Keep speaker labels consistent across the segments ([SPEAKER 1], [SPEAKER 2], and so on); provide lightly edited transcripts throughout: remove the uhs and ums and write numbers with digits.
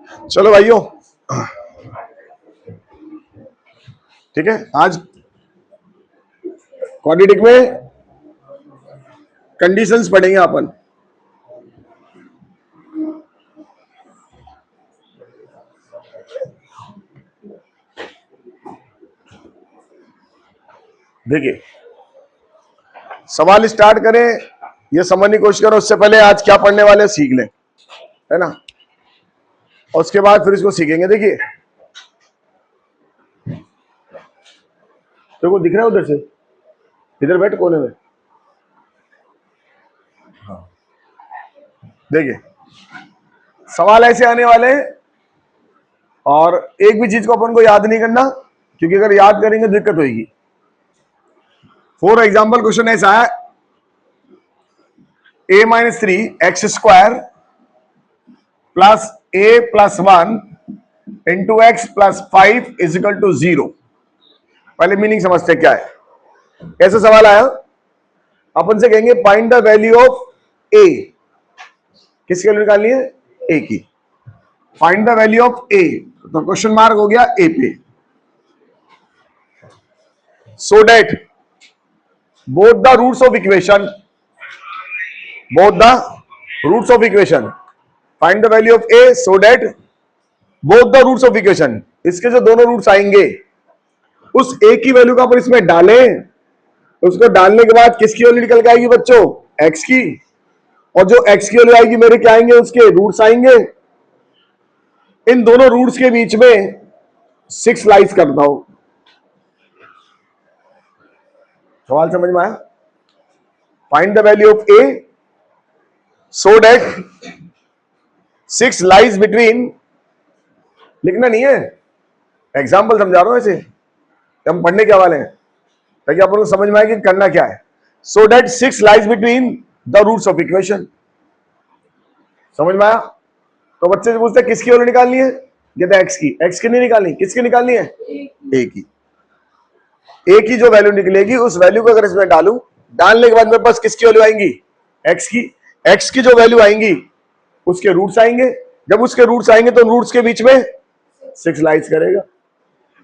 [SPEAKER 1] चलो भाइयों, ठीक है। आज क्वाड्रेटिक में कंडीशंस पढ़ेंगे अपन। देखिए, सवाल स्टार्ट करें ये समझने की कोशिश करो, उससे पहले आज क्या पढ़ने वाले सीख लें, है ना। और उसके बाद फिर इसको सीखेंगे। देखिए, तो वो दिख रहा है उधर से, इधर बैठ कोने में। हाँ, देखिए सवाल ऐसे आने वाले हैं और एक भी चीज को अपन को याद नहीं करना, क्योंकि अगर याद करेंगे दिक्कत होगी। फॉर एग्जाम्पल क्वेश्चन ऐसा है, a-3x² plus a+1 into x plus 5 equal to 0। पहले मीनिंग समझते क्या है। ऐसा सवाल आया, अपन से कहेंगे find the value of a। किसकी वैल्यू निकालनी है? a की। Find the value of a, तो क्वेश्चन मार्क हो गया a पे। So that both the roots of equation, find the value of a so that both the roots of equation, इसके जो दोनों रूट्स आएंगे उस a की वैल्यू का अपन इसमें डालें। उसको डालने के बाद किसकी वैल्यू निकल के आएगी बच्चों? x की। और जो x की वैल्यू आएगी मेरे क्या आएंगे? उसके रूट्स आएंगे। इन दोनों रूट्स के बीच में 6 स्लाइस करता हूं। सवाल समझ में आया? Find the value of a so that 6 lies between, लिखना नहीं है, एग्जाम्पल समझा रहा हूं ऐसे, हम पढ़ने क्या वाले हैं ताकि अपन को समझ में आए कि करना क्या है। So that 6 lies between the roots of equation. समझ में आया? तो बच्चे से पूछते हैं किसकी वैल्यू निकालनी है? कहते हैं एक्स की। एक्स की नहीं निकालनी, किसकी निकालनी है? ए की। ए की जो वैल्यू निकलेगी उस वैल्यू को अगर इसमें डालूं, डालने के बाद मेरे पास किसकी वैल्यू आएंगी? एक्स की। एक्स की जो वैल्यू आएंगी उसके रूट्स आएंगे। जब उसके रूट्स आएंगे तो रूट्स के बीच में 6 लाइन्स करेगा।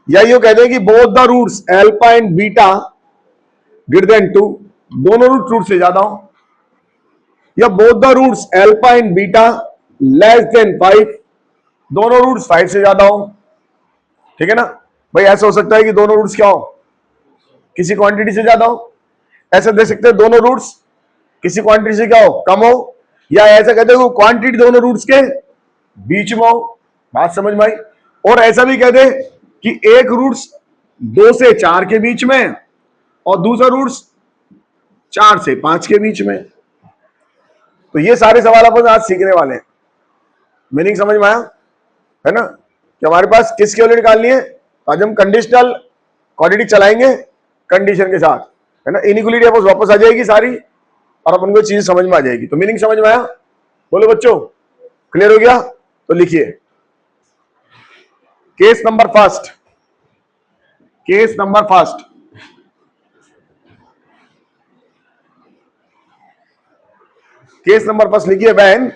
[SPEAKER 1] या यूं कहते हैं कि both the roots alpha and beta greater than 2, दोनों रूट से ज्यादा हो। या both the roots alpha and beta less than 5, दोनों रूट्स 5 से ज्यादा हो। ठीक है ना भाई? ऐसा हो सकता है कि दोनों रूट्स क्या हो? किसी क्वांटिटी से ज्यादा हो। ऐसा दे सकते हैं दोनों रूट्स किसी क्वांटिटी से क्या हो? कम हो। या ऐसा कहते हैं क्वांटिटी दोनों रूट्स के बीच में हो। बात समझ में आई? और ऐसा भी कहते हैं कि एक रूट्स 2 से 4 के बीच में और दूसरा रूट्स 4 से 5 के बीच में। तो ये सारे सवाल अपन आज सीखने वाले हैं। मीनिंग समझ में आया? है ना कि हमारे पास किसकी वैल्यू निकालनी है? आज हम कंडीशनल क्वाड्रेटिक चलाएंगे कंडीशन के साथ, है ना। इनइक्वालिटी अब वापस आ जाएगी सारी और अपन को चीज समझ में आ जाएगी। तो मीनिंग समझ में आया? बोलो बच्चों, क्लियर हो गया? तो लिखिए case number first. Case number first, case number first लिखिए। When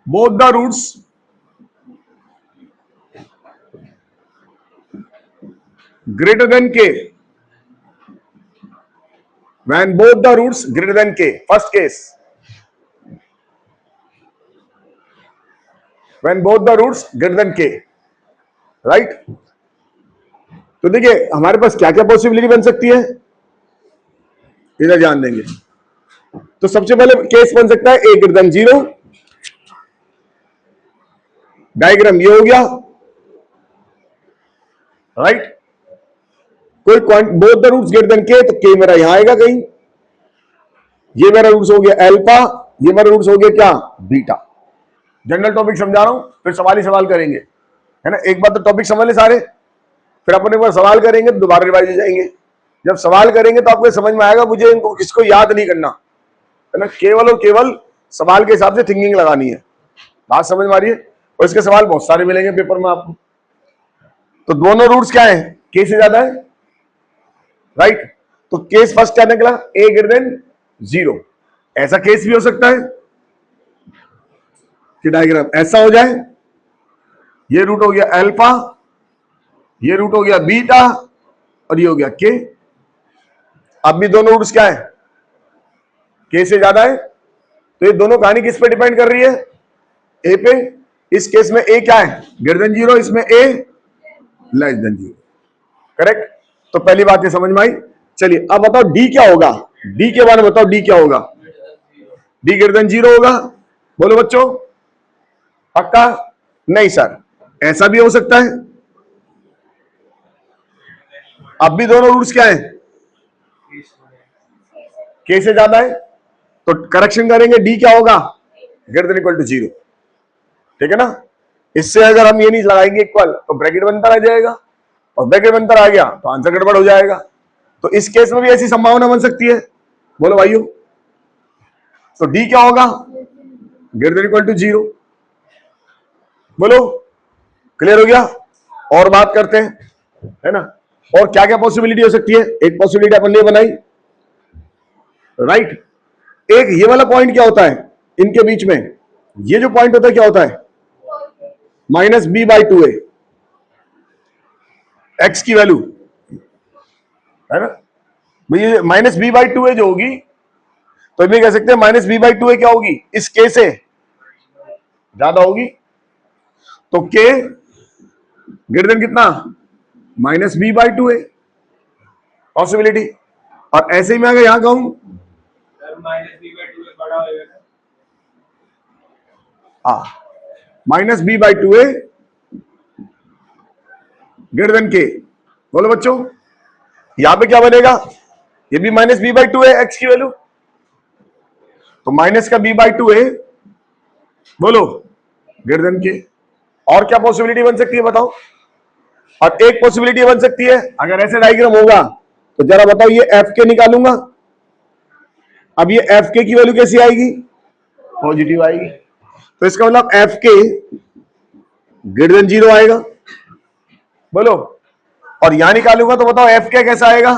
[SPEAKER 1] both the roots greater than k, when both the roots greater than k, first case, when both the roots greater than k, right? तो देखिए हमारे पास क्या क्या possibility बन सकती है, इधर ध्यान देंगे। तो सबसे पहले केस बन सकता है a greater than 0। डायग्राम ये हो गया, राइट। कोई both the roots greater than k, तो के मेरा यहां आएगा कहीं। ये मेरा रूट्स हो गया अल्फा, ये मेरा रूट्स हो गया क्या? बीटा। जनरल टॉपिक समझा रहा हूं, फिर सवाल ही सवाल करेंगे, है ना। एक बार तो टॉपिक समझ ले सारे, फिर अपन एक बार सवाल करेंगे, दोबारा रिवाइज हो जाएंगे। जब सवाल करेंगे तो आपको समझ में आएगा मुझे इनको किसको याद नहीं करना, है ना। केवल और केवल सवाल के हिसाब से थिंकिंग लगानी है। बात समझ में आ रही है? और इसके सवाल बहुत सारे मिलेंगे पेपर में आपको। तो दोनों रूट्स क्या है? के से ज्यादा है, राइट। तो केस फर्स्ट क्या निकला? a greater than 0। ऐसा केस भी हो सकता है, कि डायग्राम ऐसा हो जाए, ये रूट हो गया अल्फा, ये रूट हो गया बीटा, और ये हो गया के। अब भी दोनों रूट्स क्या है, के से ज्यादा है, तो ये दोनों कहानी किस पे डिपेंड कर रही है, ए पे। इस केस में ए क्या है, ग्रेटर देन जीरो, इसमें ए लेस देन जीरो। करेक्ट। तो पहली बात ये समझ में आई। चलिए अब बताओ डी क्या होगा, डी के बारे में बताओ, डी क्या होगा, डी ग्रेटर देन जीरो होगा। बोलो बच्चों, पक्का? नहीं सर, ऐसा भी हो सकता है। अब भी दोनों रूट्स क्या है, के से ज्यादा है, तो करेक्शन करेंगे, डी क्या होगा, greater than equal to zero. ठीक है ना। इससे अगर हम ये नहीं लगाएंगे इक्वल, तो ब्रैकेट बनता रह जाएगा, और ब्रैकेट बनता आ गया तो आंसर गड़बड़ हो जाएगा। तो इस केस में भी ऐसी संभावना बन सकती है। बोलो भाइयों, तो डी क्या होगा, greater than equal to zero. बोलो, क्लियर हो गया। और बात करते हैं, है ना, और क्या क्या पॉसिबिलिटी हो सकती है। एक पॉसिबिलिटी अपन ने बनाई, राइट। एक ये वाला पॉइंट क्या होता है इनके बीच में, ये जो पॉइंट होता है क्या होता है, minus B by two a, x की वैल्यू, है ना। भाई minus B by two a जो होगी, तो ये कह सकते हैं minus B by two a क्या होगी, इस के से ज्यादा होगी। तो के ग्रेटर देन कितना, minus B by two a, possibility. और ऐसे ही मैं अगर यहां कहूं minus B by two a बड़ा होगा, हाँ, minus B by two a greater than k. बोलो बच्चों, यहां पे क्या बनेगा, ये भी माइनस बी बाई टू है एक्स की वैल्यू, तो माइनस का बी बाई टू है, बोलो ग्रेटर देन के। और क्या पॉसिबिलिटी बन सकती है बताओ। और एक पॉसिबिलिटी बन सकती है, अगर ऐसे डायग्राम होगा तो जरा बताओ, ये एफ के निकालूंगा, अब ये एफ के की वैल्यू कैसी आएगी, पॉजिटिव आएगी। तो इसका मतलब F k greater than zero आएगा। बोलो, और यहां निकालूंगा तो बताओ एफ के कैसा आएगा,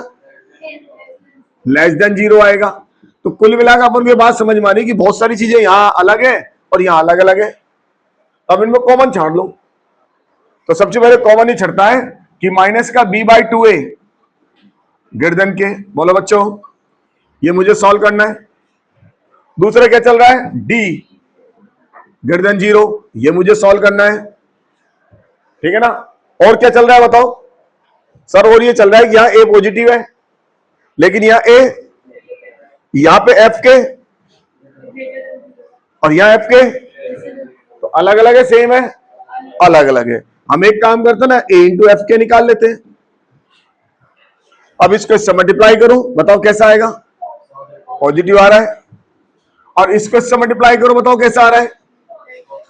[SPEAKER 1] लेस देन जीरो आएगा। तो कुल मिलाकर अपन को ये बात समझ में आ रही कि बहुत सारी चीजें यहां अलग है और यहां अलग अलग है। अब इनमें कॉमन छाड़ लो। तो सबसे पहले कॉमन ही छड़ता है कि माइनस का b by two a greater than k. बोलो बच्चों, ये मुझे सॉल्व करना है। दूसरा क्या चल रहा है, डी ग्रेटर देन जीरो, ये मुझे सॉल्व करना है। ठीक है ना। और क्या चल रहा है बताओ सर, और ये चल रहा है कि यहां ए पॉजिटिव है, लेकिन यहां ए, यहां पे एफ के, और यहां एफ के, तो अलग अलग है सेम है, अलग अलग है। हम एक काम करते ना, ए इंटू एफ के निकाल लेते हैं। अब इसको इससे मल्टीप्लाई करो, बताओ कैसा आएगा, पॉजिटिव आ रहा है। और इसको इससे मल्टीप्लाई करो, बताओ कैसा आ रहा है,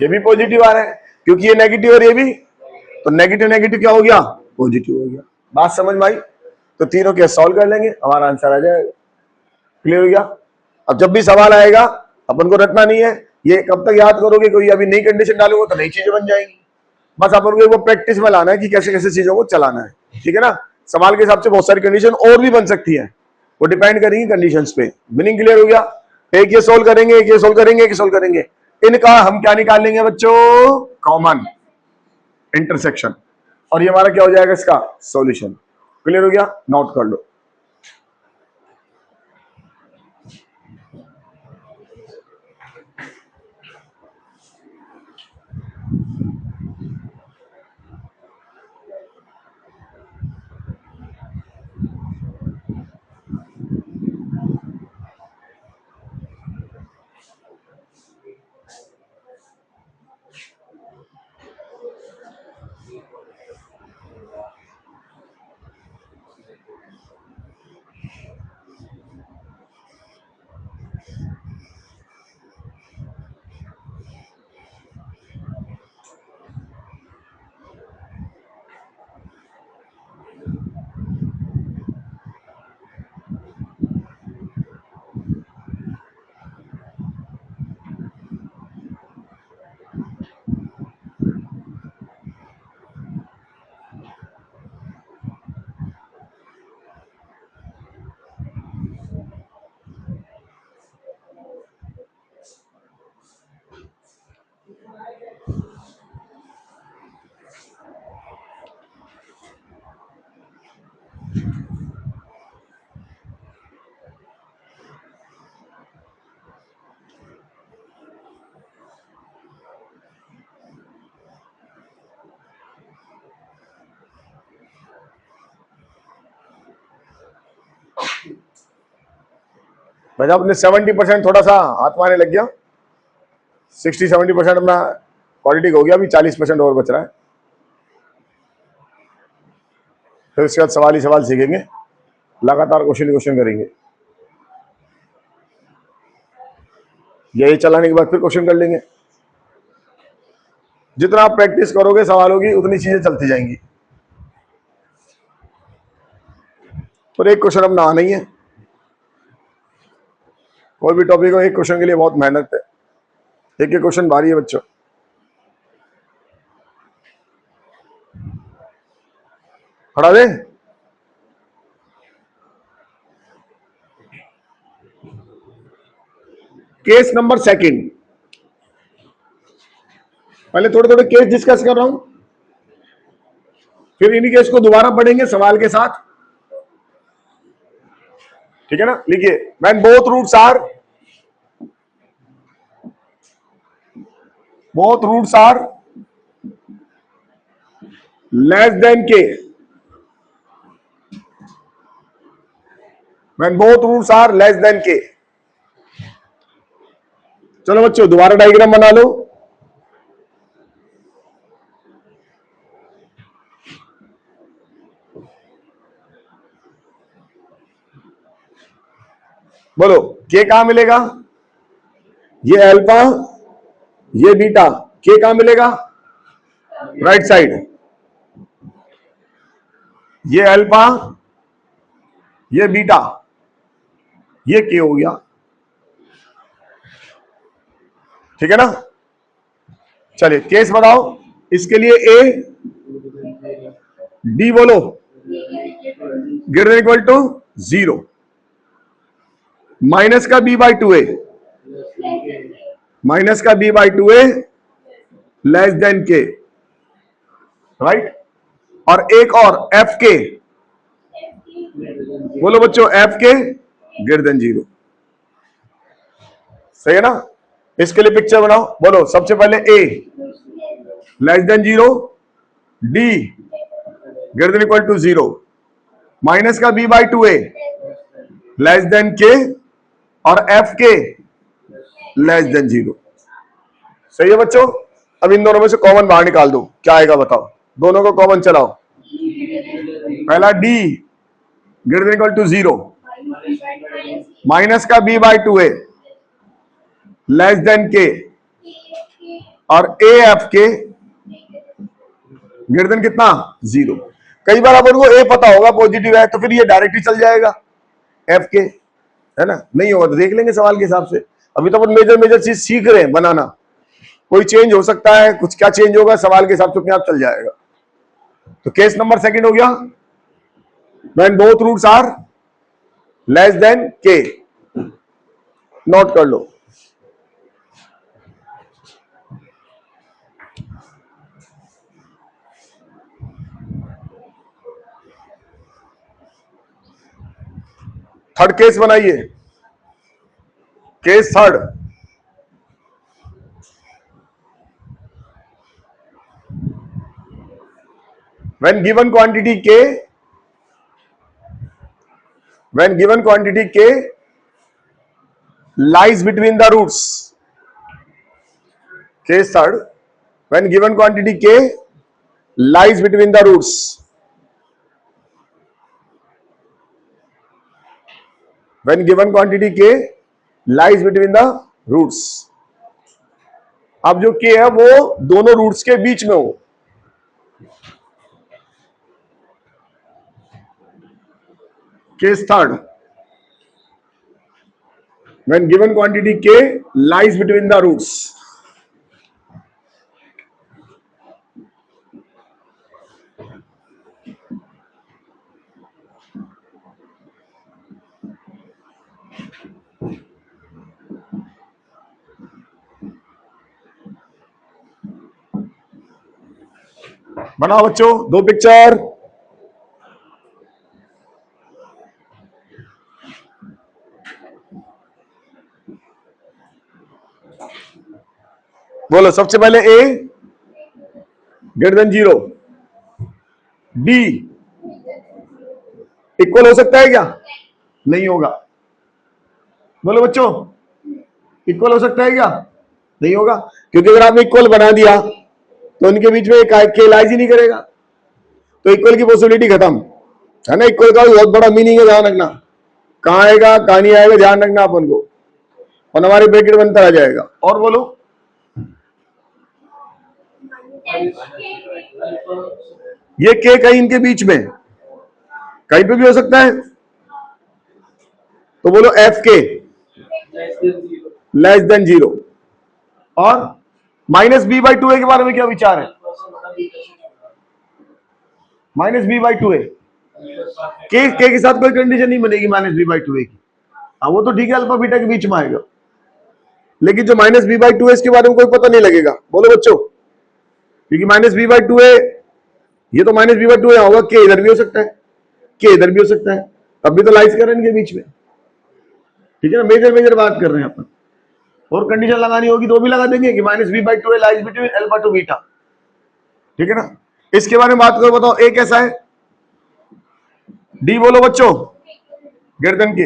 [SPEAKER 1] ये भी पॉजिटिव आ रहा है, क्योंकि ये नेगेटिव और ये भी, तो नेगेटिव नेगेटिव क्या हो गया, पॉजिटिव हो गया। बात समझ में आई। तो तीनों के सॉल्व कर लेंगे, हमारा आंसर आ जाएगा। क्लियर हो गया। अब जब भी सवाल आएगा अपन को रटना नहीं है, ये कब तक याद करोगे, कोई अभी नई कंडीशन डालोगे तो नई चीजें बन जाएंगी। बस अपन को एक बार प्रैक्टिस में लाना है कि कैसे कैसे चीजों को चलाना है। ठीक है ना। सवाल के हिसाब से बहुत सारी कंडीशन और भी बन सकती है, वो डिपेंड करेंगी कंडीशंस पे। मीनिंग क्लियर हो गया। एक ये सोल्व करेंगे, एक ये सोल्व करेंगे, एक ये सोल्व करेंगे। इनका हम क्या निकाल लेंगे बच्चों, कॉमन इंटरसेक्शन, और ये हमारा क्या हो जाएगा, इसका सॉल्यूशन। क्लियर हो गया, नोट कर लो। भाई साहब अपने 70% थोड़ा सा हाथ मारने लग गया, 60-70% अपना क्वालिटी हो गया, अभी 40% और बच रहा है। फिर उसके बाद सवाल ही सवाल सीखेंगे, लगातार क्वेश्चन करेंगे, यही चलाने के बाद फिर क्वेश्चन कर लेंगे। जितना आप प्रैक्टिस करोगे सवालों की उतनी चीजें चलती जाएंगी। और एक क्वेश्चन अब ना आना ही है, कोई भी टॉपिक हो, एक क्वेश्चन के लिए बहुत मेहनत है, एक एक क्वेश्चन भारी है बच्चों। पढ़ा दे। केस नंबर सेकंड, पहले थोड़े थोड़े केस डिस्कस कर रहा हूं, फिर इन्हीं केस को दोबारा पढ़ेंगे सवाल के साथ, ठीक है ना। लिखिए, when both roots are less than k, when both roots are less than k. चलो बच्चों दोबारा डायग्राम बना लो। बोलो के कहां मिलेगा, ये अल्फा ये बीटा, के कहां मिलेगा, राइट साइड, ये अल्फा ये बीटा, ये के हो गया, ठीक है ना। चलिए केस बताओ, इसके लिए ए डी बोलो ग्रेटर इक्वल टू 0, माइनस का बी बाई 2a, माइनस का b by 2a less than k, right. और एक और एफ के, बोलो बच्चों एफ के ग्रेटर देन 0, सही है ना। इसके लिए पिक्चर बनाओ, बोलो सबसे पहले a less than 0, D greater than equal to 0, minus का b by 2a less than k, और एफ के लेस देन 0, सही है बच्चों। अब इन दोनों में से कॉमन बाहर निकाल दो, क्या आएगा बताओ, दोनों को कॉमन चलाओ। पहला D greater than equal to 0, minus का b by 2a less than k, और a f k greater than कितना 0। कई बार अपन को ए पता होगा पॉजिटिव है तो फिर ये डायरेक्ट ही चल जाएगा एफ के, है ना। नहीं होगा तो देख लेंगे सवाल के हिसाब से। अभी तो अपन मेजर चीज सीख रहे हैं बनाना, कोई चेंज हो सकता है, कुछ क्या चेंज होगा सवाल के हिसाब से अपने आप चल जाएगा। तो केस नंबर सेकंड हो गया, when both roots are less than k, note कर लो। थर्ड केस बनाइए, case third, when given quantity k lies between the roots, case third, when given quantity k lies between the roots, when given quantity k lies between the roots, अब जो k है वो दोनों roots के बीच में हो, case third, when given quantity k lies between the roots, बनाओ बच्चों दो पिक्चर। बोलो सबसे पहले ए ग्रेटर देन 0, डी इक्वल हो सकता है क्या, नहीं होगा, बोलो बच्चों, इक्वल हो सकता है क्या? नहीं होगा, क्योंकि अगर आपने इक्वल बना दिया तो उनके बीच में के लाइज ही नहीं करेगा, तो इक्वल की पॉसिबिलिटी खत्म है ना। इक्वल का भी बहुत बड़ा मीनिंग है, ध्यान रखना। कहाँ आएगा कहाँ नहीं आएगा ध्यान रखना अपन को, और हमारे ब्रैकेट बनता रह जाएगा। और बोलो, ये के कहीं इनके बीच में कहीं पे भी हो सकता है, तो बोलो एफ के लेस देन 0। और माइनस बी बाई टू ए के बारे में क्या विचार है? माइनस बी बाई टू ए के साथ कोई कंडीशन नहीं बनेगी माइनस बी बाई टू ए की। हाँ वो तो ठीक है, अल्फा बीटा के बीच में आएगा, लेकिन जो माइनस बी बाई टू है इसके बारे में कोई पता नहीं लगेगा। बोलो बच्चों, क्योंकि माइनस बी बाई टू है, ये तो माइनस बी बाई टू होगा, के इधर भी हो सकता है, के इधर भी हो सकता है, तब भी तो लाइज कर रहे हैं इनके बीच में, ठीक है ना। मेजर मेजर बात कर रहे हैं अपन, और कंडीशन लगानी होगी तो भी लगा देंगे कि माइनस बी बाई टू है lies between alpha two beta, ठीक है ना। इसके बारे में बात करो, बताओ ए कैसा है? डी बोलो बच्चों, ग्रेटर देन के,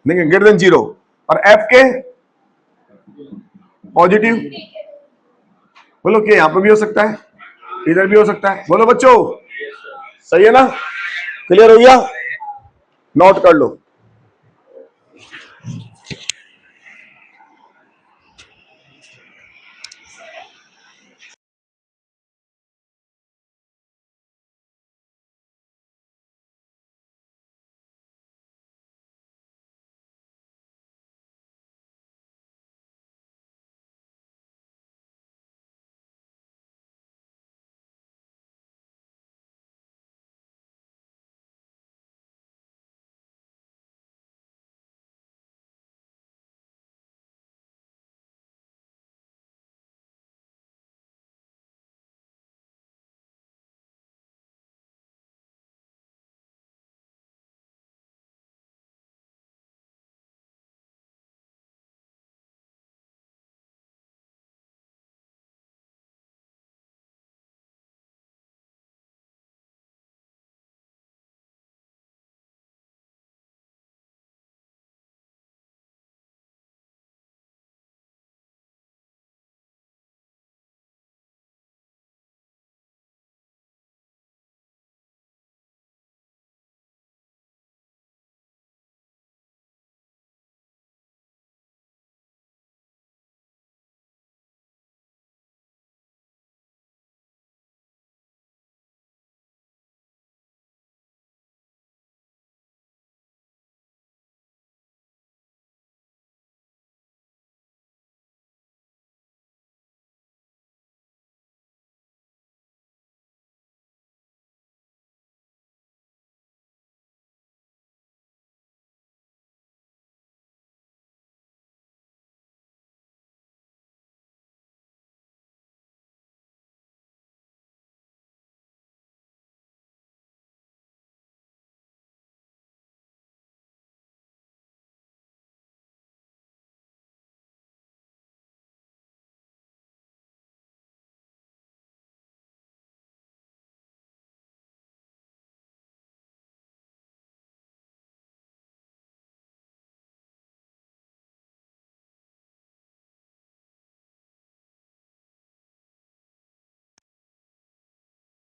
[SPEAKER 1] नहीं ग्रेटर देन 0, और एफ के पॉजिटिव। बोलो के यहां पर भी हो सकता है, इधर भी हो सकता है। बोलो बच्चों, सही है ना? क्लियर हो गया? नोट कर लो।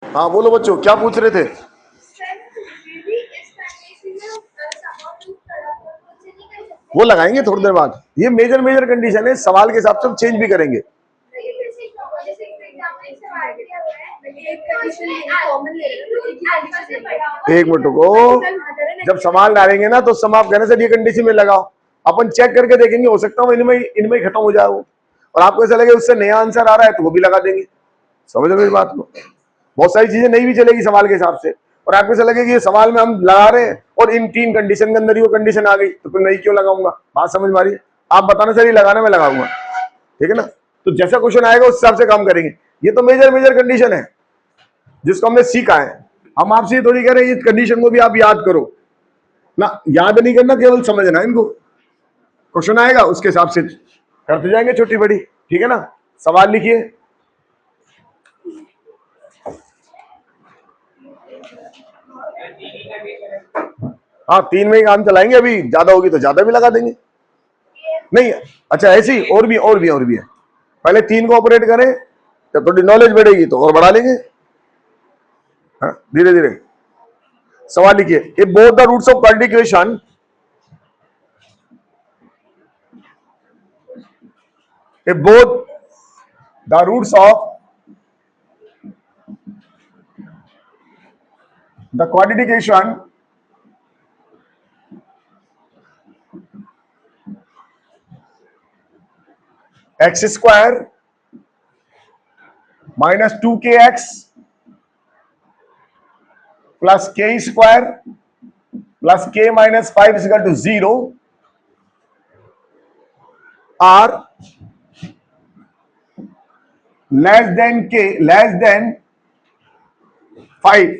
[SPEAKER 1] हाँ बोलो बच्चों, क्या पूछ रहे थे? वो लगाएंगे थोड़ी देर बाद, ये मेजर मेजर कंडीशन है, सवाल के हिसाब से हम चेंज भी करेंगे। एक मिनट को, जब सवाल डालेंगे ना तो समाप्त करने से ये कंडीशन में लगाओ, अपन चेक करके देखेंगे, हो सकता है इनमें इनमें खत्म हो जाए वो, और आपको ऐसा लगे उससे नया आंसर आ रहा है तो वो भी लगा देंगे। समझ लो इस बात को, बहुत सारी चीजें नहीं भी चलेगी सवाल के हिसाब से, और आपको ऐसा लगे कि ये सवाल में हम लगा रहे हैं और इन 3 कंडीशन के अंदर ही वो कंडीशन आ गई तो फिर नहीं क्यों लगाऊंगा। बात समझ में आ रही है? आप बताना सर ये लगाना मैं लगाऊंगा, ठीक है ना। तो जैसा क्वेश्चन आएगा उस हिसाब से काम करेंगे। ये तो मेजर मेजर कंडीशन है जिसको हमने सीखा है, हम आपसे थोड़ी कह रहे हैं इस कंडीशन को भी आप याद करो ना, याद नहीं करना, केवल समझना है इनको। क्वेश्चन आएगा उसके हिसाब से करते जाएंगे छोटी बड़ी, ठीक है ना। सवाल लिखिए। हाँ 3 में ही काम चलाएंगे, अभी ज्यादा होगी तो ज्यादा भी लगा देंगे। नहीं, अच्छा ऐसी और भी है। पहले 3 को ऑपरेट करें, जब थोड़ी नॉलेज बढ़ेगी तो और बढ़ा लेंगे। हाँ, धीरे धीरे। सवाल लिखिए, if both the roots of quadratic equation, if both the roots of the quadratic equation x square minus 2kx plus k square plus k minus 5 is equal to 0 are less than k, less than 5,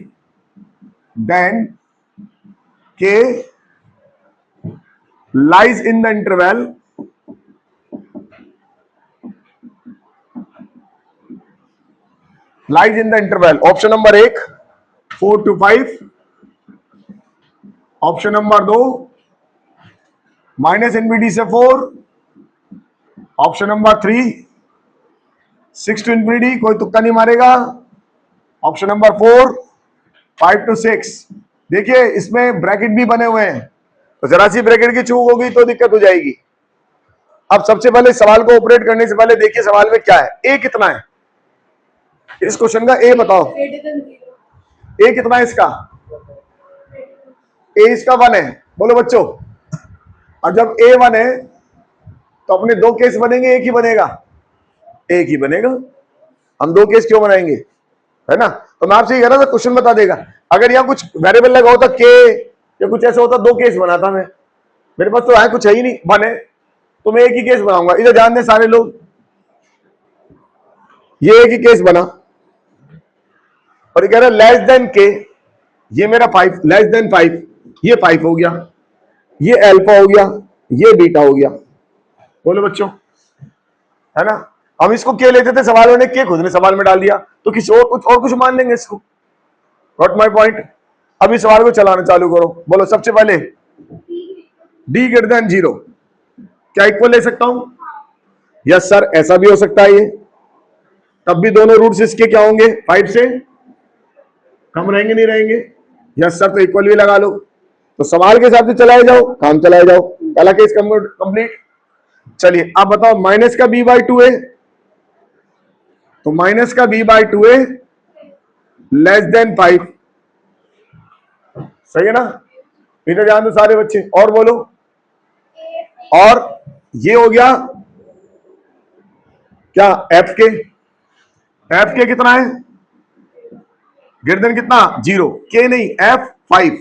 [SPEAKER 1] then k lies in the interval option number 1 4 to 5, option number 2 minus infinity से 4, option number 3 6 to infinity, कोई तुक्का नहीं मारेगा, option number 4 5 to 6। देखिए इसमें bracket भी बने हुए हैं, तो जरा सी ब्रैकेट की चूक होगी तो दिक्कत हो जाएगी। अब सबसे पहले सवाल को ऑपरेट करने से पहले देखिए सवाल में क्या है, ए कितना है इस क्वेश्चन का, ए बताओ ए कितना है इसका, ए इसका 1 है, बोलो बच्चों। और जब ए 1 है तो अपने 2 केस बनेंगे, एक ही बनेगा, एक ही बनेगा। हम 2 केस क्यों बनाएंगे, है ना। तो मैं आपसे ये कह रहा था क्वेश्चन बता देगा, अगर यहाँ कुछ वेरिएबल लगा होता के या कुछ ऐसा होता 2 केस बनाता मैं, मेरे पास तो है कुछ है ही नहीं बने, तो मैं एक ही केस बनाऊंगा। इधर ध्यान दें सारे लोग, ये एक ही केस बना और ये कह रहा है लेस देन के, ये मेरा 5, लेस देन 5, ये 5 हो गया, ये अल्फा हो गया, ये बीटा हो गया। बोलो बच्चों, है ना। हम इसको के लेते थे, सवाल में के खुद ने सवाल में डाल दिया, तो किसी और कुछ मान लेंगे इसको। Got my point. अभी सवाल को चलाना चालू करो। बोलो सबसे पहले d ग्रेटर देन 0 क्या इक्वल ले सकता हूं, यस सर ऐसा भी हो सकता है ये, तब भी दोनों रूट्स इसके क्या होंगे 5 से कम रहेंगे, नहीं रहेंगे, यस सर, तो इक्वल भी लगा लो। तो सवाल के हिसाब से चलाए जाओ, काम चलाए जाओ, पहला केस कंप्लीट। चलिए अब बताओ माइनस का b/2 है, तो माइनस का b/2 है लेस देन 5, सही है ना। इधर ध्यान दो सारे बच्चे, और बोलो। और ये हो गया क्या एफ के कितना है, ग्रेटर देन कितना 0, के नहीं F5,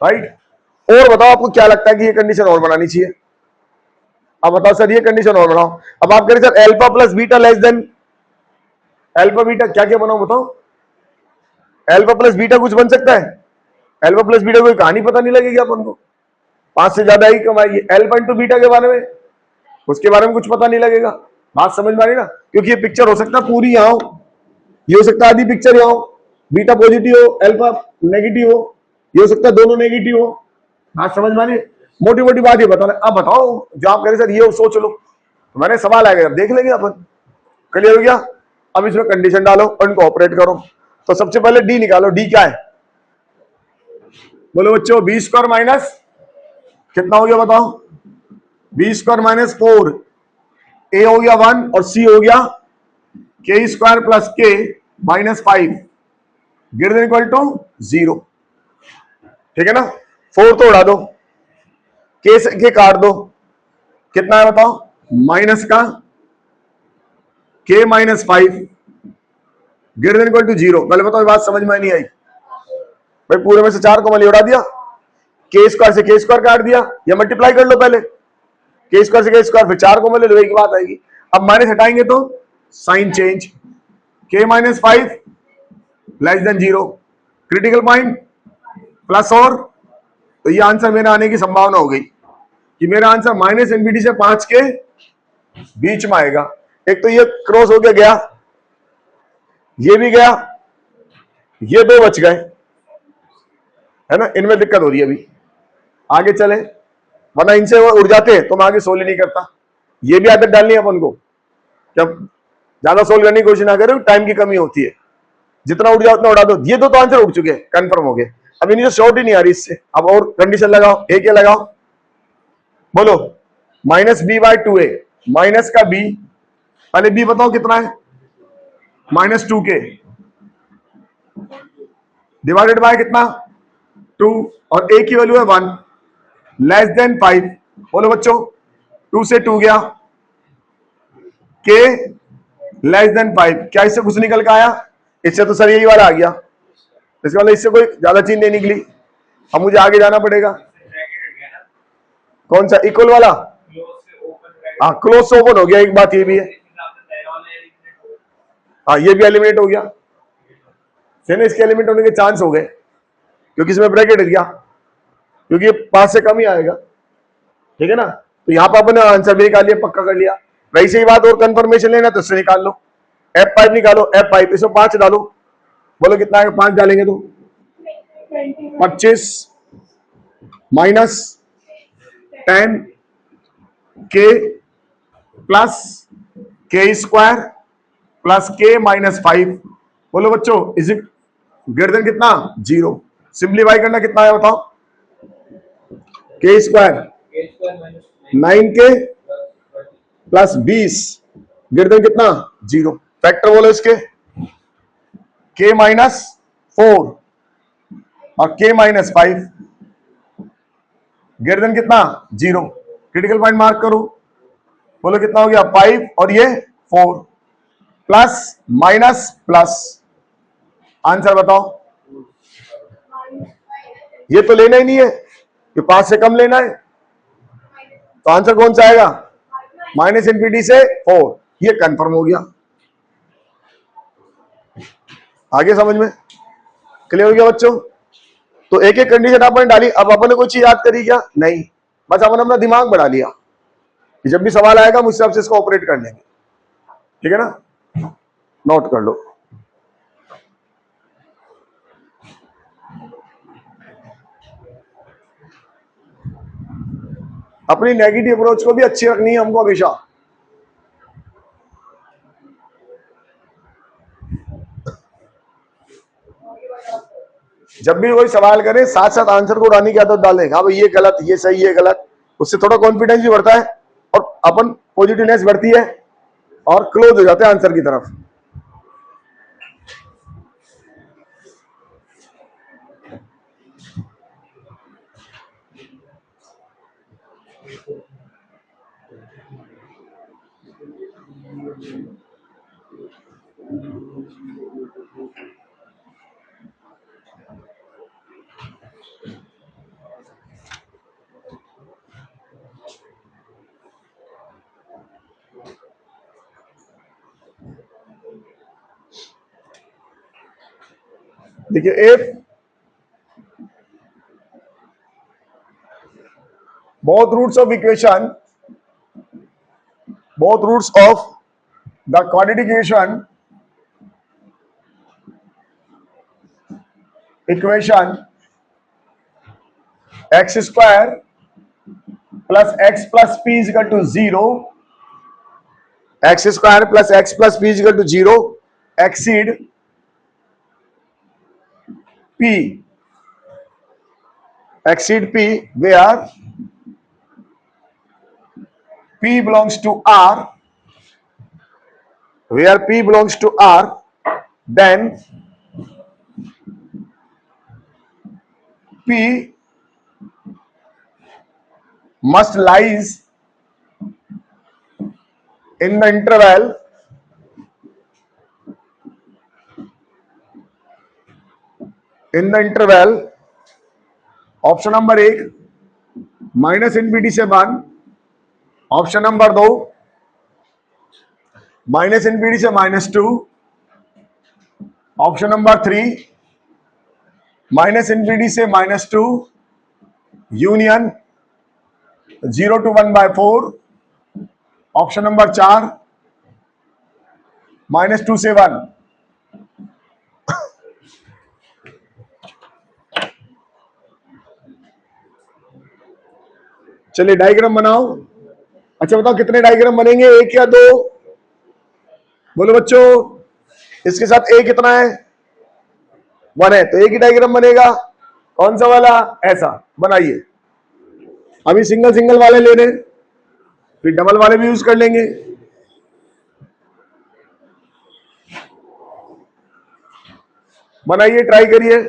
[SPEAKER 1] राइट। और बताओ आपको क्या लगता है कि ये कंडीशन और बनानी चाहिए, अब बताओ सर ये कंडीशन और बनाओ। अब आप कह रहे sir alpha plus beta less then, alpha beta क्या क्या बनाओ बताओ, अल्फा प्लस बीटा कुछ बन सकता है, अल्फा प्लस बीटा कोई कहानी पता नहीं लगेगी अपन को, 5 से ज्यादा ही कमाएगी। अल्फा इंटू बीटा के बारे में, उसके बारे में कुछ पता नहीं लगेगा, बात समझ में आ रही ना। क्योंकि ये पिक्चर हो सकता है पूरी यहाँ हो, ये हो सकता है आधी पिक्चर यहाँ हो, बीटा पॉजिटिव हो अल्फा नेगेटिव हो, ये हो सकता है दोनों नेगेटिव हो, बात समझ में आ रही। मोटी मोटी बात ये बताना। अब बताओ जो आप कह रहे सर ये सोच लो, तो मैंने सवाल आएगा देख लेंगे अपन, क्लियर हो गया। अब इसमें कंडीशन डालो और इनको ऑपरेट करो। तो सबसे पहले डी निकालो, डी क्या है बोलो बच्चों, बी स्क्वायर माइनस कितना हो गया बताओ, बी स्क्वायर माइनस 4, ए हो गया 1 और सी हो गया k square plus k minus 5 greater than equal to 0, ठीक है ना। 4 तो उड़ा दो, के से के काट दो, कितना है बताओ, माइनस का k minus 5 greater than equal to 0। पहले बताओ बात समझ में नहीं आई भाई, पूरे में से 4 को मली उड़ा दिया, के स्क्वायर से के स्क्वायर काट दिया, या मल्टीप्लाई कर लो पहले, के स्क्वायर से के स्क्वायर फिर 4 को मले लो, एक बात आएगी। अब माइनस हटाएंगे तो साइन चेंज, के minus 5 less than 0, critical point plus, और तो ये आंसर मेरा आने की संभावना हो गई कि मेरा आंसर माइनस इनफिनिटी से 5 के बीच में आएगा। एक तो ये क्रॉस हो गया, ये भी गया, ये 2 बच गए, है ना। इनमें दिक्कत हो रही है अभी, आगे चले। वरना इनसे वो उड़ जाते तो मैं आगे सोल्व ही नहीं करता। ये भी आदत डालनी है अपन को, जब ज्यादा सोल्व करने की कोशिश ना करो, टाइम की कमी होती है, जितना उड़ जाओ उतना उड़ा दो। ये दो तो आंसर उड़ चुके हैं, कंफर्म हो गए। अब इन्हें शॉर्ट ही नहीं आ रही इससे, अब और कंडीशन लगाओ। ए क्या लगाओ, बोलो, -b/2a, माइनस का b, पहले b बताओ कितना है, -2k, डिवाइडेड बाय कितना, 2, और a की वैल्यू है 1, लेस देन 5। बोलो बच्चों, 2 से 2 गया, k लेस देन 5। क्या इससे कुछ निकल के आया? इससे तो सर यही वाला आ गया, इसके वाला इससे कोई ज्यादा चीज नहीं निकली। अब मुझे आगे जाना पड़ेगा। कौन सा इक्वल वाला? हाँ, क्लोज से ओपन हो गया, एक बात ये भी है। हाँ, ये भी एलिमिनेट हो गया, इसके एलिमिनेट होने के चांस हो गए, क्योंकि इसमें ब्रैकेट दिया, क्योंकि 5 से कम ही आएगा, ठीक है ना। तो यहाँ पर अपने आंसर भी निकाल लिया, पक्का कर लिया। वैसे ही बात और कंफर्मेशन लेना तो इससे निकाल लो, F5 निकालो, F5 इसमें 5 डालो, बोलो कितना है, 5 डालेंगे तो 25 minus 10k plus k² plus k -5। बोलो बच्चों, इज इट ग्रेटर देन कितना, 0। सिंप्लीफाई करना कितना है बताओ, k² 9k plus 20 greater than कितना, 0। फैक्टर बोलो इसके, k -4 और k -5 ग्रेटर देन कितना, 0। क्रिटिकल पॉइंट मार्क करो, बोलो कितना हो गया, 5 और ये 4, प्लस माइनस प्लस, आंसर बताओ। ये तो लेना ही नहीं है, ये 5 से कम लेना है, तो आंसर कौन सा आएगा, -∞ से 4। ये कंफर्म हो गया। आगे समझ में क्लियर हो गया बच्चों? तो एक एक कंडीशन आपने डाली। अब अपन ने कोई चीज याद करी क्या, नहीं, बस अपन अपना दिमाग बढ़ा लिया कि जब भी सवाल आएगा मुझसे आपसे इसको ऑपरेट कर लेंगे, ठीक है ना। नोट कर लो। अपनी नेगेटिव अप्रोच को भी अच्छी रखनी है हमको हमेशा। जब भी कोई सवाल करे साथ साथ आंसर को उड़ाने की आदत डालें, हाँ भाई ये गलत, ये सही, ये गलत। उससे थोड़ा कॉन्फिडेंस भी बढ़ता है और अपन पॉजिटिवनेस बढ़ती है और क्लोज हो जाते हैं आंसर की तरफ। देखिए, if both roots of equation, both roots of the quadratic equation x² plus x plus p is equal to 0, x² plus x plus p is equal to 0 exceed p, where p belongs to R, then p must lies in the interval option number 1 -∞ से 1, option number 2 -∞ से -2, option number 3 -∞ से -2 union 0 to 1/4, option number 4 -2 से 1। चलिए diagram बनाओ। अच्छा बताओ कितने diagram बनेंगे, एक या दो? बोलो बच्चों, इसके साथ ए कितना है? 1 है, तो एक ही डायग्राम बनेगा। कौन सा वाला? ऐसा बनाइए। अभी सिंगल सिंगल वाले ले रहे, फिर डबल वाले भी यूज कर लेंगे। बनाइए, ट्राई करिए।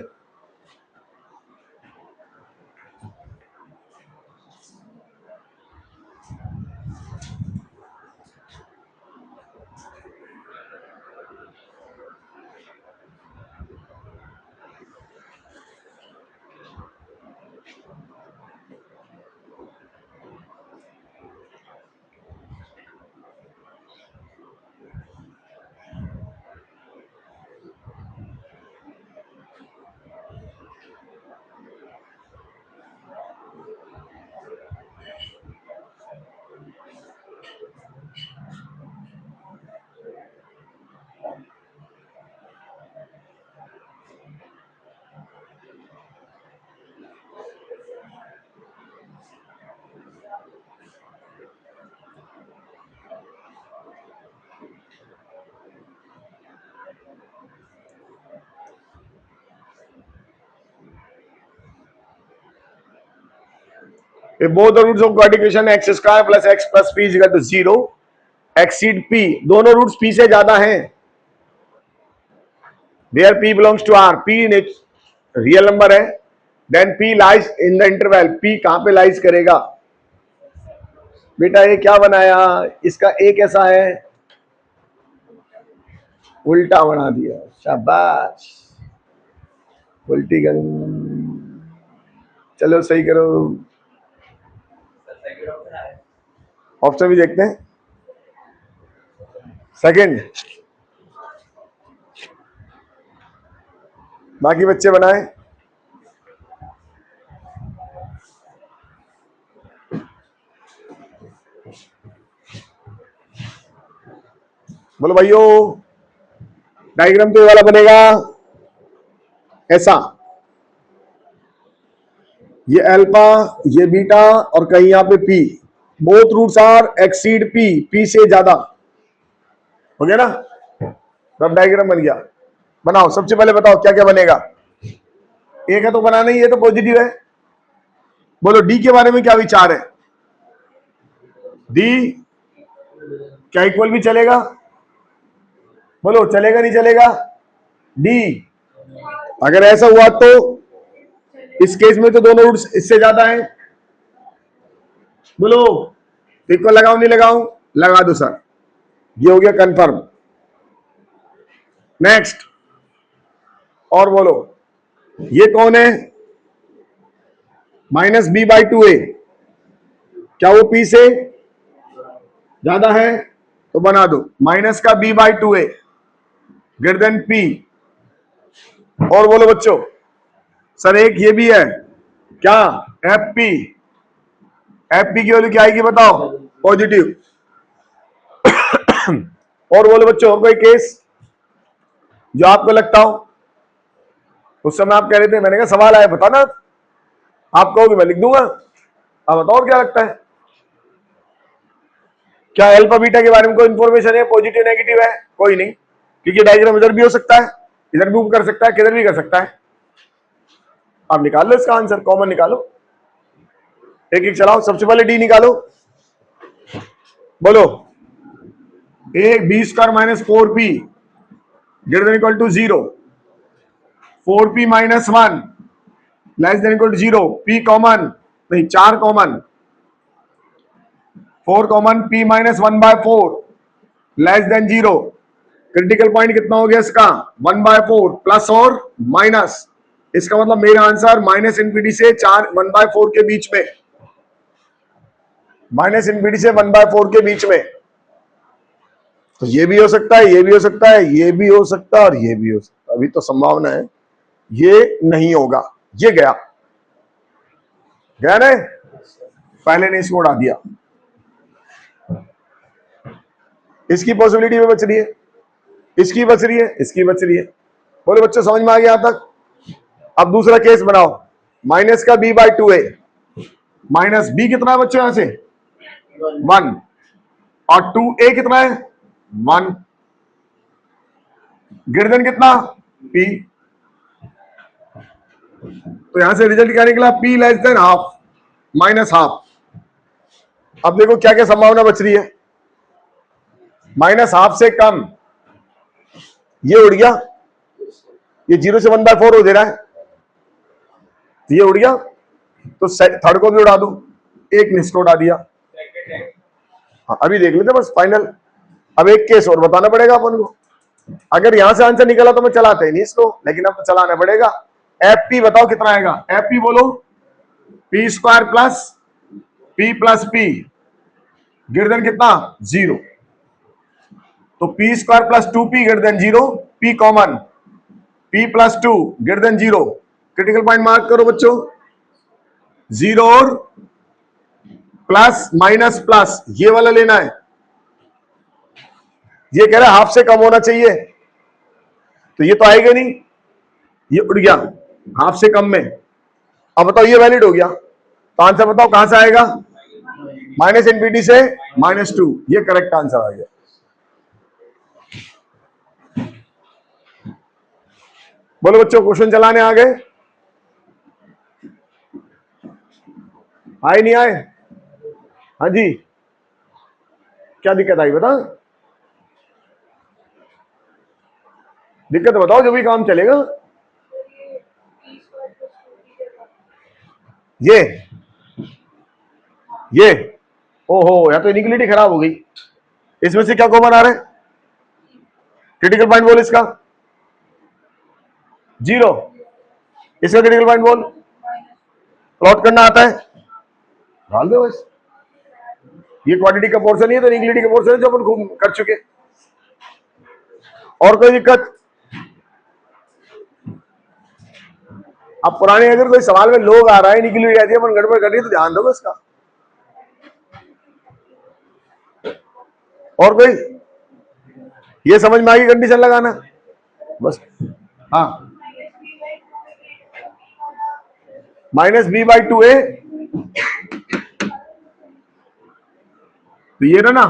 [SPEAKER 1] If both the roots of quadrication x square plus x plus p is equal to 0, exceed p, दोनों रूट्स p से ज्यादा हैं, where p belongs to r, p real number है, then p lies in the interval, p कहां पे lies करेगा? बेटा ये क्या बनाया, इसका a कैसा है? उल्टा बना दिया, शाबाश, उल्टी गंग। चलो सही करो, ऑप्शन भी देखते हैं। सेकंड, बाकी बच्चे बनाए। बोलो भाइयों, डायग्राम तो ये वाला बनेगा ऐसा, ये अल्फा, ये बीटा और कहीं यहां पे p, both roots are exceed p, p से ज्यादा, हो गया ना? अब डायग्राम बन गया। बनाओ, सबसे पहले बताओ क्या क्या बनेगा। एक है तो बनाना ही है, तो पॉजिटिव है। बोलो डी के बारे में क्या विचार है? डी क्या इक्वल भी चलेगा? बोलो चलेगा नहीं चलेगा? डी अगर ऐसा हुआ तो इस केस में तो दोनों रूट्स इससे ज्यादा हैं। बोलो इक्वल लगाओ नहीं लगाओ? लगा दो सर, ये हो गया कंफर्म। नेक्स्ट, और बोलो ये कौन है? माइनस बी बाई 2a, क्या वो पी से ज्यादा है? तो बना दो माइनस का b by 2a greater than p। और बोलो बच्चों, सर एक ये भी है क्या? एफ पी, एफ पी की वैल्यू क्या आएगी बताओ? पॉजिटिव। और बोलो बच्चों, और कोई केस जो आपको लगता हो? उस समय आप कह रहे थे, मैंने कहा सवाल आया बता ना, आप कहोगे मैं लिख दूंगा। आप बताओ और क्या लगता है? क्या अल्फा बीटा के बारे में कोई इंफॉर्मेशन है? पॉजिटिव नेगेटिव है? कोई नहीं, क्योंकि डायग्राम इधर भी हो सकता है, इधर भी कर सकता है, किधर भी कर सकता है। आप निकाल लो इसका आंसर, कॉमन निकालो, एक एक चलाओ। सबसे पहले डी निकालो। बोलो a b square minus 4p greater than equal to 0, 4p minus 1 less than equal to 0, p common नहीं, 4 common, 4 common, p minus 1 by 4 less than 0। Critical point कितना हो गया इसका? 1 बाय 4 प्लस और माइनस, इसका मतलब मेरा आंसर माइनस इंफिनिटी से 1 बाय 4 के बीच में, माइनस इंफिनिटी से 1 बाय 4 के बीच में। तो ये भी हो सकता है, ये भी हो सकता है, ये भी हो सकता है और ये भी हो सकता है। अभी तो संभावना है ये नहीं होगा, ये गया गया ना, पहले ने इसको उड़ा दिया। इसकी पॉसिबिलिटी में बच रही है, इसकी बच रही है, इसकी बच रही है। बोले बच्चों समझ में आ गया यहां तक? अब दूसरा केस बनाओ, माइनस का b by 2a minus B कितना है बच्चों यहां से 1 और 2a कितना है 1 ग्रेटर देन कितना p। तो यहां से रिजल्ट क्या निकला p less than half minus half. अब देखो क्या क्या संभावना बच रही है माइनस हाफ से कम ये उड़ गया ये 0 से 1/4 हो दे रहा है तो ये उड़ गया तो थर्ड को भी उड़ा दो एक निष्ठ उड़ा दिया। हाँ अभी देख लेते बस फाइनल। अब एक केस और बताना पड़ेगा अपन को अगर यहां से आंसर निकला तो मैं चलाते ही नहीं इसको लेकिन अब तो चलाना पड़ेगा। एफ पी बताओ कितना आएगा एफ पी बोलो P square plus P greater than कितना 0 तो P square plus 2p greater than 0 p common p plus 2 greater than 0 critical point mark करो बच्चों 0 और प्लस माइनस प्लस ये वाला लेना है ये कह रहा है हाफ से कम होना चाहिए तो ये तो आएगा नहीं ये उड़ गया हाफ से कम में। अब बताओ ये वैलिड हो गया तो आंसर बताओ कहां से आएगा माइनस इनफिनिटी से -2 ये करेक्ट आंसर आ गया। बोलो बच्चों क्वेश्चन चलाने आ गए आए नहीं आए हाँ जी क्या दिक्कत आई बता दिक्कत बताओ जो भी काम चलेगा। ये ओहो या तो इनिक्वालिटी खराब हो गई इसमें से क्या कॉमन आ रहा है क्रिटिकल पॉइंट बोल इसका 0 इसका क्रिटिकल पॉइंट बोल प्लॉट करना आता है डाल दो बस ये क्वांटिटी का पोर्शन नहीं है तो इनिक्वालिटी का पोर्शन है जो अपन खूब कर चुके। और कोई दिक्कत अब पुराने अगर कोई सवाल में लोग आ रहा है इनिक्वालिटी आती है अपन गड़बड़ कर रही है तो ध्यान दो इसका। और कोई ये समझ में आएगी कंडीशन लगाना बस हाँ -b/2a तो ये ना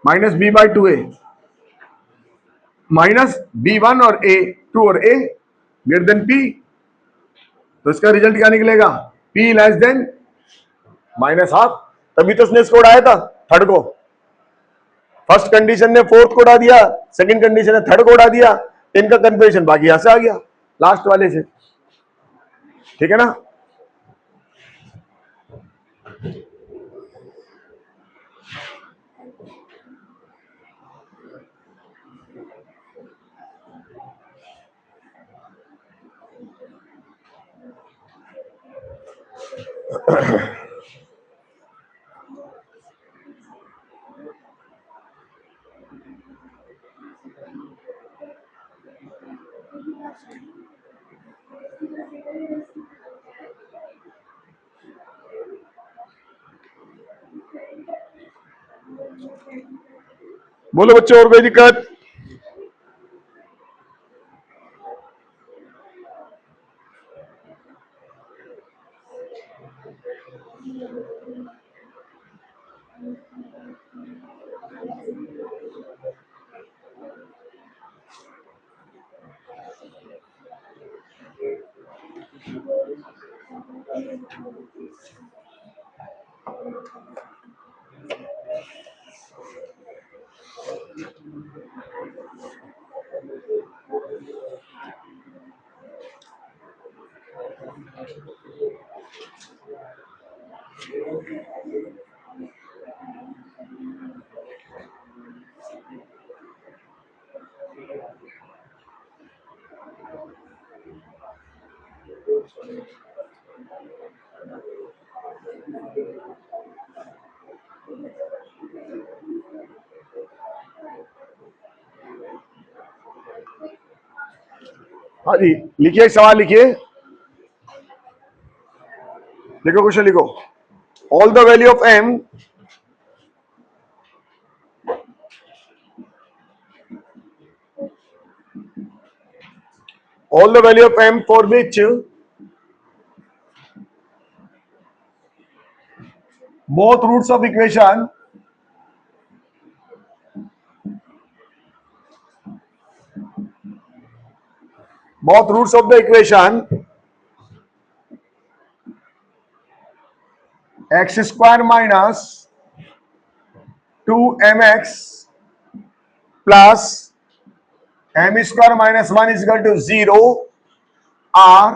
[SPEAKER 1] -b/2a -b1 और a2 और a ग्रेटर देन p तो इसका रिजल्ट क्या निकलेगा p लेस देन -हाफ तभी तो उसने इसको उड़ाया था थर्ड को फर्स्ट कंडीशन ने फोर्थ को उड़ा दिया सेकंड कंडीशन ने थर्ड को उड़ा दिया इनका कंपेरिजन बाकी यहां से आ गया लास्ट वाले से ठीक है ना। बोलो बच्चों और कोई दिक्कत हाँ जी लिखिए सवाल लिखिए लिखो क्वेश्चन लिखो all the value of m all the value of m for which both roots of equation x square minus 2mx plus m square minus 1 is equal to 0 are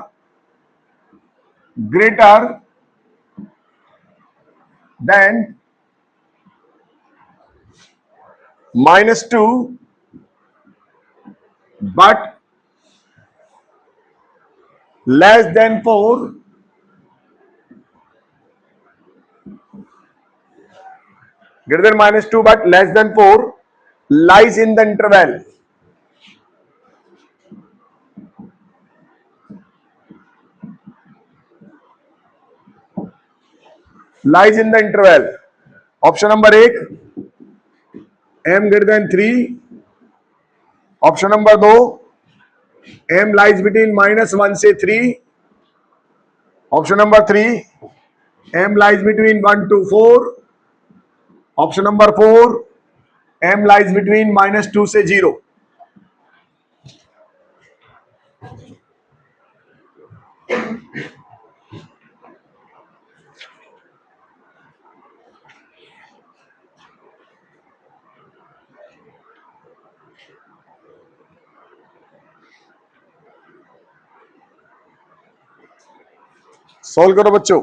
[SPEAKER 1] greater than minus 2 but less than 4, greater than minus 2 but less than 4, lies in the interval. Lies in the interval. Option number 1 m greater than 3. Option number 2 m lies between minus 1 से 3. Option number 3 m lies between 1 to 4. Option number 4 m lies between minus 2 से 0. Solve करो बच्चों.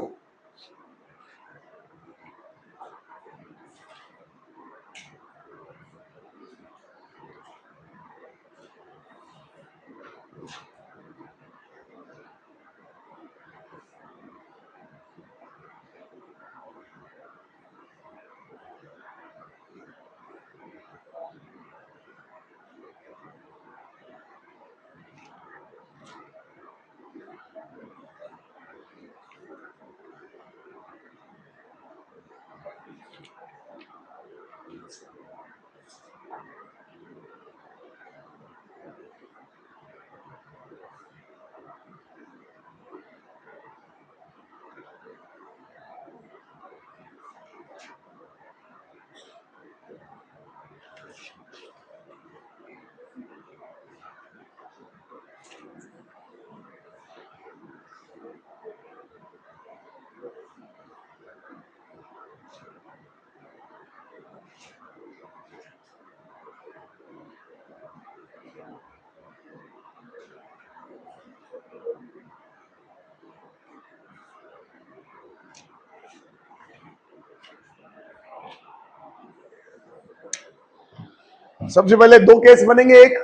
[SPEAKER 1] सबसे पहले दो case बनेंगे. एक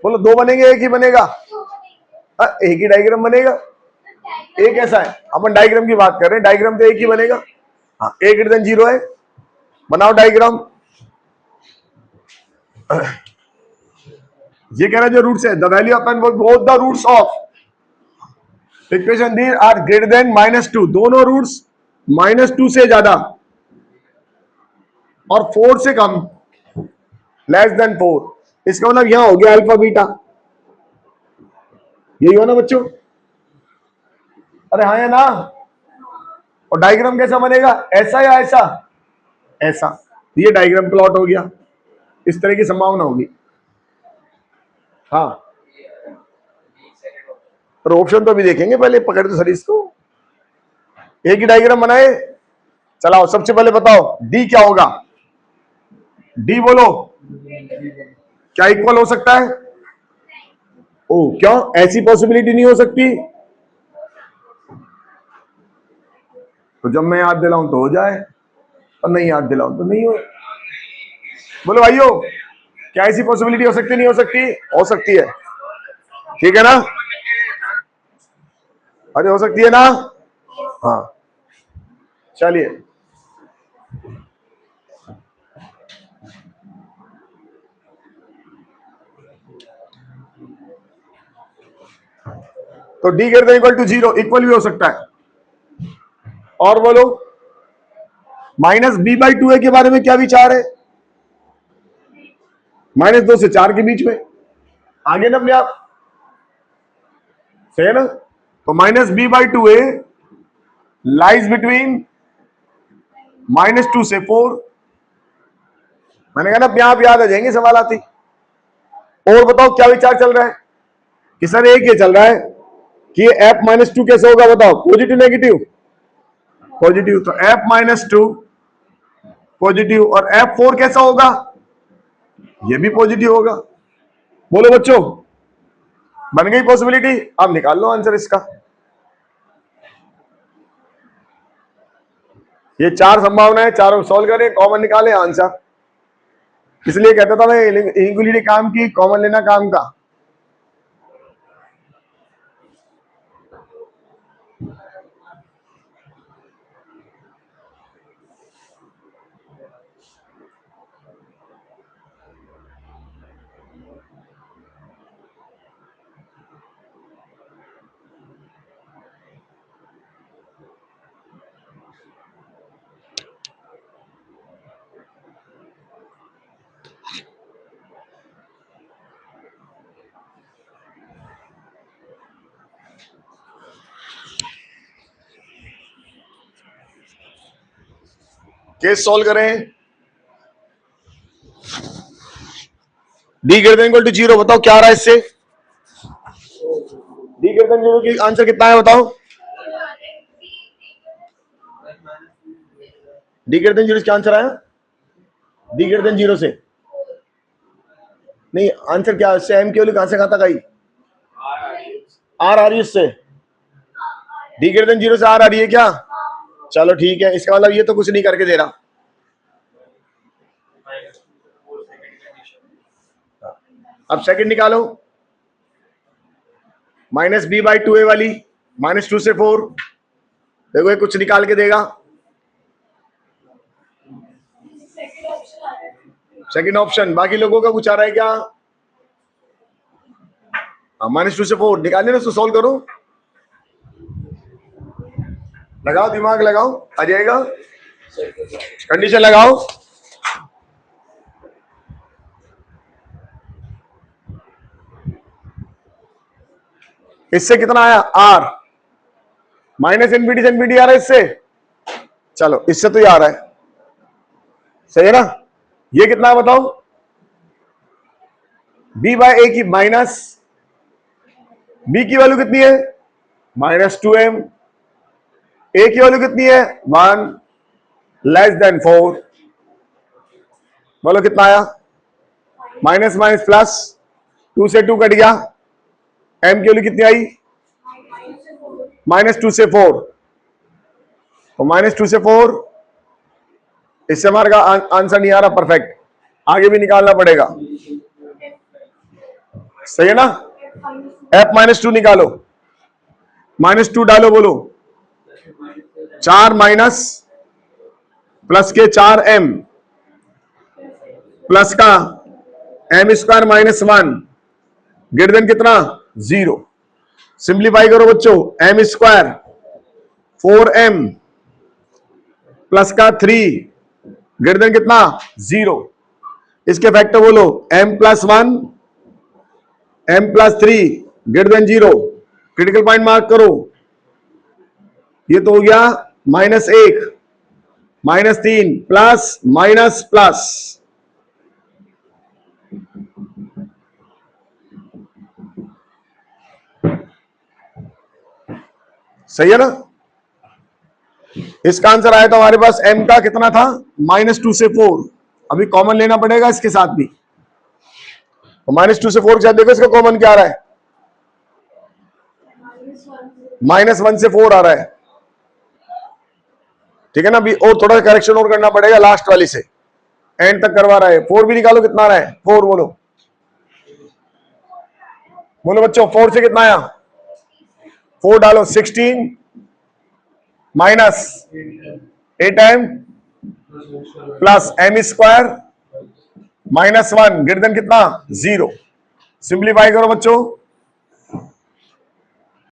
[SPEAKER 1] बोलो, दो बनेंगे एक ही बनेगा? एक ही डायग्राम बनेगा. एक ऐसा है, अपन डायग्राम की बात कर रहे हैं. डायग्राम तो एक ही बनेगा. हाँ, ए ग्रेटर देन 0 है. बनाओ डायग्राम. ये कह रहा है जो रूट्स है, the value of both the roots of equation the are greater than minus 2. दोनों रूट्स माइनस 2 से ज्यादा और 4 से कम, लेस देन 4. इसका मतलब यहां हो गया अल्फा बीटा. यही हो ना बच्चों? अरे हाँ या ना? और डायग्राम कैसा बनेगा? ऐसा या ऐसा? ऐसा. ये डायग्राम प्लॉट हो गया. इस तरह की संभावना होगी. हाँ, और ऑप्शन तो भी देखेंगे. पहले पकड़ दो सर इसको. एक ही डायग्राम बनाए. चलाओ, सबसे पहले बताओ डी क्या होगा? डी बोलो. क्या इक्वल हो सकता है? ओ, क्यों? ऐसी पॉसिबिलिटी नहीं हो सकती. तो जब मैं याद दिलाऊं तो हो जाए, और नहीं याद दिलाऊं तो नहीं हो. बोलो भाइयों, क्या ऐसी पॉसिबिलिटी हो सकती नहीं हो सकती? हो सकती है. ठीक है ना? अरे हो सकती है ना? हाँ, चलिए. तो D greater than equal to 0 equal भी हो सकता है. और बोलो, माइनस बी बाई 2 के बारे में क्या विचार है? माइनस 2 से 4 के बीच में. आगे ना अपने आप. सही है ना? तो minus B by 2 lies between -2 से 4। मैंने कहा ना आप याद आ जाएंगे सवाल आती। और बताओ क्या विचार चल रहा है कि सर एक ये चल रहा है कि f-2 कैसे होगा, बताओ पॉजिटिव नेगेटिव? पॉजिटिव। तो f-2 पॉजिटिव, और f4 कैसा होगा? ये भी पॉजिटिव होगा। बोलो बच्चों, बन गई पॉसिबिलिटी? अब निकाल लो आंसर इसका। ये 4 संभावनाएं, चारों सॉल्व करें, कॉमन निकाले आंसर। इसलिए कहता था मैं इनक्वलिटी काम की, कॉमन लेना काम का। केस सॉल्व करें। डी ग्रेटर इक्वल टू 0, बताओ क्या आ रहा है इससे? डी ग्रेटर 0 की आंसर कितना है बताओ? डी ग्रेटर 0 क्या आंसर आया? डी ग्रेटर 0 से नहीं, आंसर क्या इससे? एम क्यू कहां से खाता गई? आर आ रही है इससे। डी ग्रेटर 0 से आर आ रही है क्या? चलो ठीक है, इसका मतलब ये तो कुछ नहीं करके दे रहा। अब सेकंड निकालो, -b/2a वाली, -2 से 4। देखो ये कुछ निकाल के देगा। Second option. बाकी लोगों का कुछ आ रहा है क्या? -2 से 4 निकालने, उसको सॉल्व करो, लगाओ दिमाग लगाओ, आ जाएगा। कंडीशन लगाओ। इससे कितना आया? आर माइनस एनबीडी से एनबीडी आ रहा है इससे। चलो इससे तो ये आ रहा है, सही है ना? ये कितना है बताओ? b/a की माइनस, b की वैल्यू कितनी है? -2m। a की वैल्यू कितनी है? 1 लेस देन 4। बोलो कितना आया? माइनस माइनस प्लस, 2 से 2 कट गया। m की वैल्यू कितनी आई? -2 से 4। तो -2 से 4, इससे हमारा आंसर नहीं आ रहा परफेक्ट, आगे भी निकालना पड़ेगा, सही है ना? f-2 निकालो, -2 डालो, बोलो 4 माइनस प्लस के 4m प्लस का m² -1 ग्रेटर देन कितना? 0। सिंप्लीफाई करो बच्चों, m² 4m प्लस का 3 ग्रेटर देन कितना? 0। इसके फैक्टर बोलो, m+1 m+3 greater than 0। Critical point mark करो। ये तो हो गया -1 -3 प्लस माइनस प्लस। सही है ना? इसका आंसर आया तो हमारे पास m का कितना था? -2 से 4। अभी कॉमन लेना पड़ेगा इसके साथ भी। तो -2 से 4 के साथ देखो इसका कॉमन क्या आ रहा है? -1 से 4 आ रहा है, ठीक है ना? अभी और थोड़ा करेक्शन और करना पड़ेगा लास्ट वाली से, एंड तक करवा रहा है। 4 भी निकालो, कितना आ रहा है? 4 बोलो, बोलो बच्चों 4 से कितना आया? 4 डालो, 16 minus 8m plus m² -1 greater than कितना? 0। सिंप्लीफाई करो बच्चों,